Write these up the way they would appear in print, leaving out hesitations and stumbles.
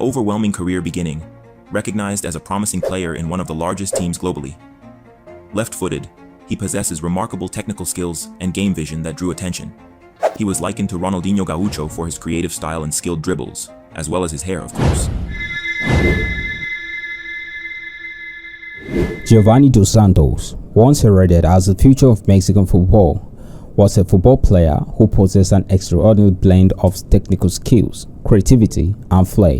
overwhelming career beginning, recognized as a promising player in one of the largest teams globally. Left-footed, he possesses remarkable technical skills and game vision that drew attention. He was likened to Ronaldinho Gaucho for his creative style and skilled dribbles, as well as his hair, of course. Giovani dos Santos, once heralded as the future of Mexican football, was a football player who possessed an extraordinary blend of technical skills, creativity, and flair.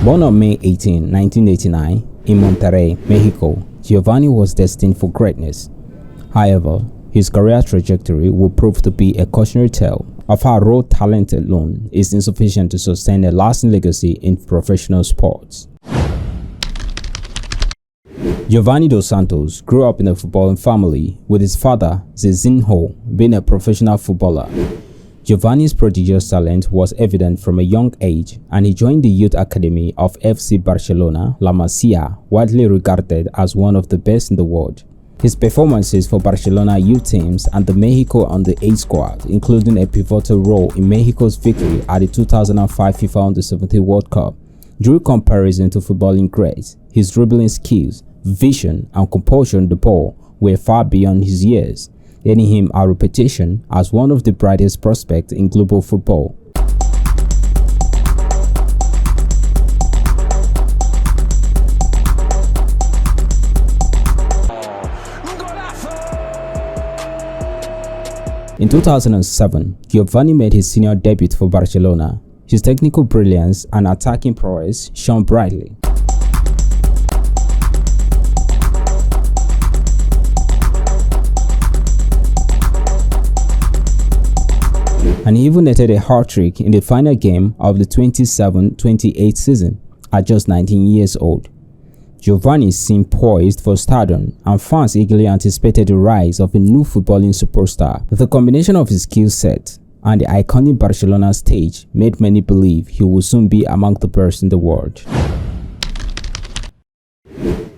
Born on May 18, 1989, in Monterrey, Mexico, Giovani was destined for greatness. However, his career trajectory would prove to be a cautionary tale of how raw talent alone is insufficient to sustain a lasting legacy in professional sports. Giovani dos Santos grew up in a footballing family, with his father, Zezinho, being a professional footballer. Giovani's prodigious talent was evident from a young age, and he joined the youth academy of FC Barcelona, La Masia, widely regarded as one of the best in the world. His performances for Barcelona youth teams and the Mexico under-8 squad, including a pivotal role in Mexico's victory at the 2005 FIFA Under-17 World Cup, drew comparison to footballing greats. His dribbling skills, vision, and composure on the ball were far beyond his years, earning him a reputation as one of the brightest prospects in global football. In 2007, Giovani made his senior debut for Barcelona. His technical brilliance and attacking prowess shone brightly. And he even netted a hat-trick in the final game of the 27-28 season at just 19 years old. Giovani seemed poised for stardom, and fans eagerly anticipated the rise of a new footballing superstar. The combination of his skill set and the iconic Barcelona stage made many believe he would soon be among the best in the world.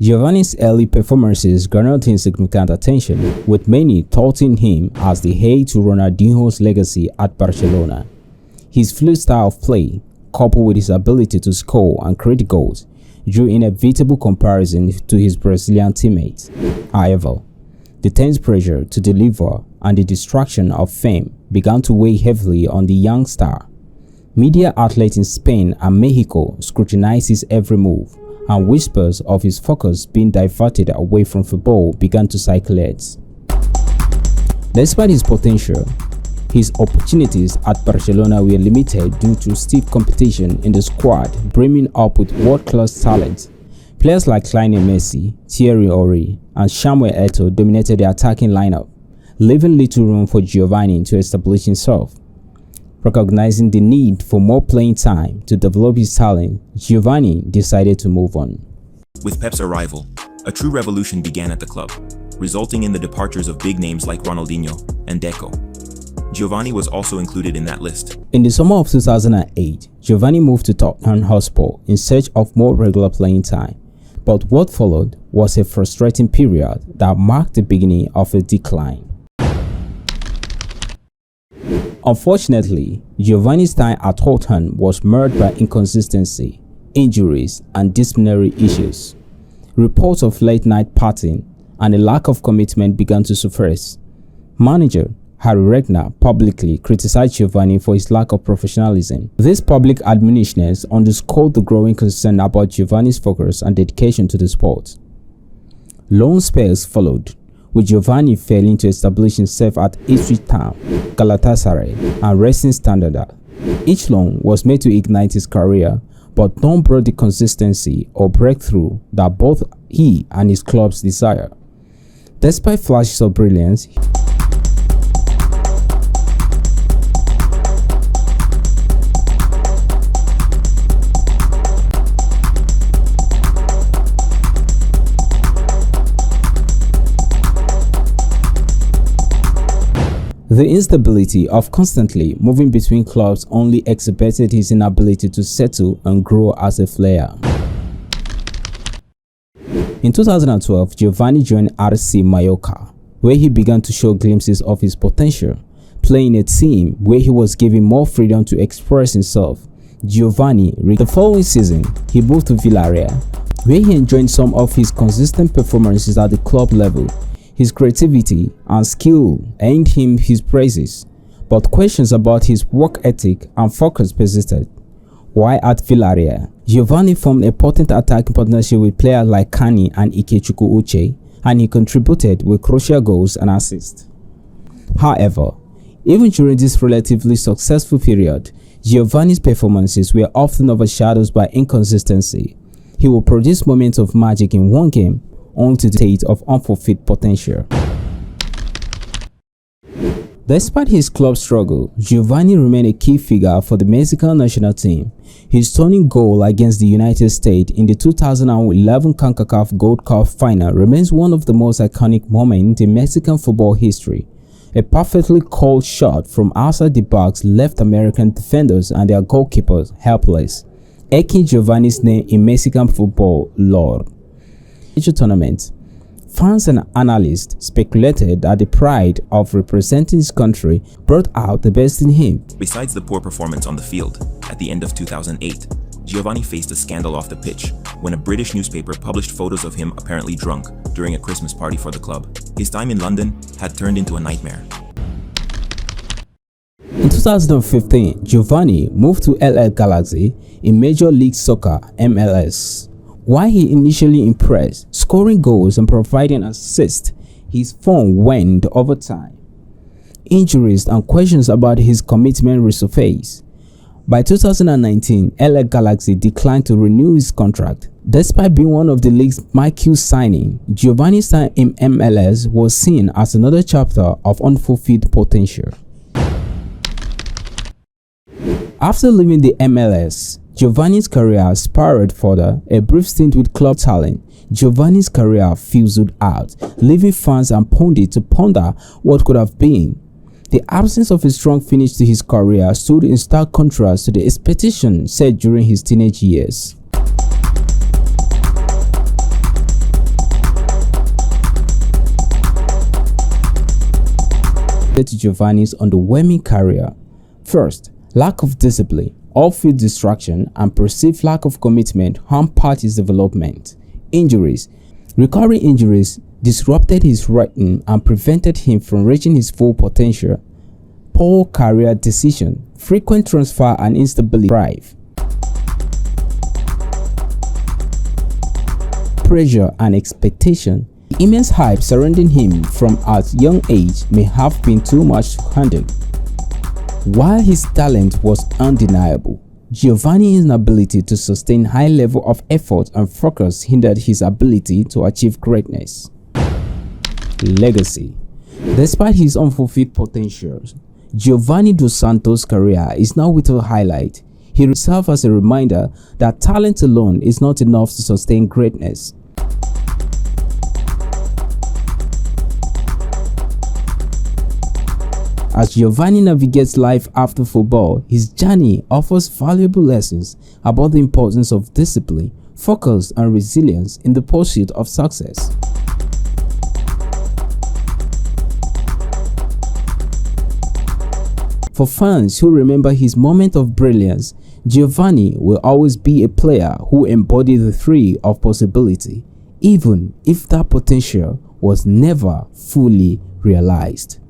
Giovani's early performances garnered him significant attention, with many touting him as the heir to Ronaldinho's legacy at Barcelona. His fluid style of play, coupled with his ability to score and create goals, drew inevitable comparison to his Brazilian teammates. However, the tense pressure to deliver and the distraction of fame began to weigh heavily on the young star. Media outlets in Spain and Mexico scrutinized his every move, and whispers of his focus being diverted away from football began to circulate. Despite his potential, his opportunities at Barcelona were limited due to stiff competition in the squad brimming up with world-class talent. Players like Lionel Messi, Thierry Henry, and Samuel Eto'o dominated the attacking lineup, leaving little room for Giovani to establish himself. Recognizing the need for more playing time to develop his talent, Giovani decided to move on. With Pep's arrival, a true revolution began at the club, resulting in the departures of big names like Ronaldinho and Deco. Giovani was also included in that list. In the summer of 2008, Giovani moved to Tottenham Hotspur in search of more regular playing time. But what followed was a frustrating period that marked the beginning of a decline. Unfortunately, Giovani's time at Tottenham was marred by inconsistency, injuries, and disciplinary issues. Reports of late-night partying and a lack of commitment began to surface. Manager Harry Regner publicly criticized Giovani for his lack of professionalism. These public admonitions underscored the growing concern about Giovani's focus and dedication to the sport. Loan spells followed, with Giovani failing to establish himself at Ipswich Town, Galatasaray, and Racing Standard. Each loan was made to ignite his career, but none brought the consistency or breakthrough that both he and his clubs desire. Despite flashes of brilliance, the instability of constantly moving between clubs only exhibited his inability to settle and grow as a player. In 2012, Giovani joined RC Mallorca, where he began to show glimpses of his potential. Playing a team where he was given more freedom to express himself, the following season, he moved to Villarreal, where he enjoyed some of his consistent performances at the club level. His creativity and skill earned him his praises, but questions about his work ethic and focus persisted. While at Villarreal, Giovani formed a potent attacking partnership with players like Kani and Ikechukwu Uche, and he contributed with crucial goals and assists. However, even during this relatively successful period, Giovani's performances were often overshadowed by inconsistency. He would produce moments of magic in one game, only to the state of unfulfilled potential. Despite his club struggle, Giovani remained a key figure for the Mexican national team. His stunning goal against the United States in the 2011 CONCACAF Gold Cup final remains one of the most iconic moments in Mexican football history. A perfectly called shot from outside the box left American defenders and their goalkeepers helpless, echoing Giovani's name in Mexican football lore. Tournament. Fans and analysts speculated that the pride of representing his country brought out the best in him. Besides the poor performance on the field, at the end of 2008, Giovani faced a scandal off the pitch when a British newspaper published photos of him apparently drunk during a Christmas party for the club. His time in London had turned into a nightmare. In 2015, Giovani moved to LA Galaxy in Major League Soccer (MLS). While he initially impressed, scoring goals and providing assists, his form waned over time. Injuries and questions about his commitment resurfaced. By 2019, LA Galaxy declined to renew his contract. Despite being one of the league's marquee signings, Giovani's time in MLS was seen as another chapter of unfulfilled potential. After leaving the MLS, Giovani's career spiraled further. A brief stint with club talent, Giovani's career fizzled out, leaving fans and pundits to ponder what could have been. The absence of a strong finish to his career stood in stark contrast to the expectations set during his teenage years. To Giovani's underwhelming career. First, lack of discipline, off-field distraction, and perceived lack of commitment hampered his development. Injuries. Recurring injuries disrupted his rhythm and prevented him from reaching his full potential. Poor career decision, frequent transfer and instability drive. Pressure and expectation. The immense hype surrounding him from a young age may have been too much to handle. While his talent was undeniable, Giovani's inability to sustain high level of effort and focus hindered his ability to achieve greatness. Legacy. Despite his unfulfilled potentials, Giovani dos Santos' career is now without highlight. He serves as a reminder that talent alone is not enough to sustain greatness. As Giovani navigates life after football, his journey offers valuable lessons about the importance of discipline, focus, and resilience in the pursuit of success. For fans who remember his moment of brilliance, Giovani will always be a player who embodied the thrill of possibility, even if that potential was never fully realized.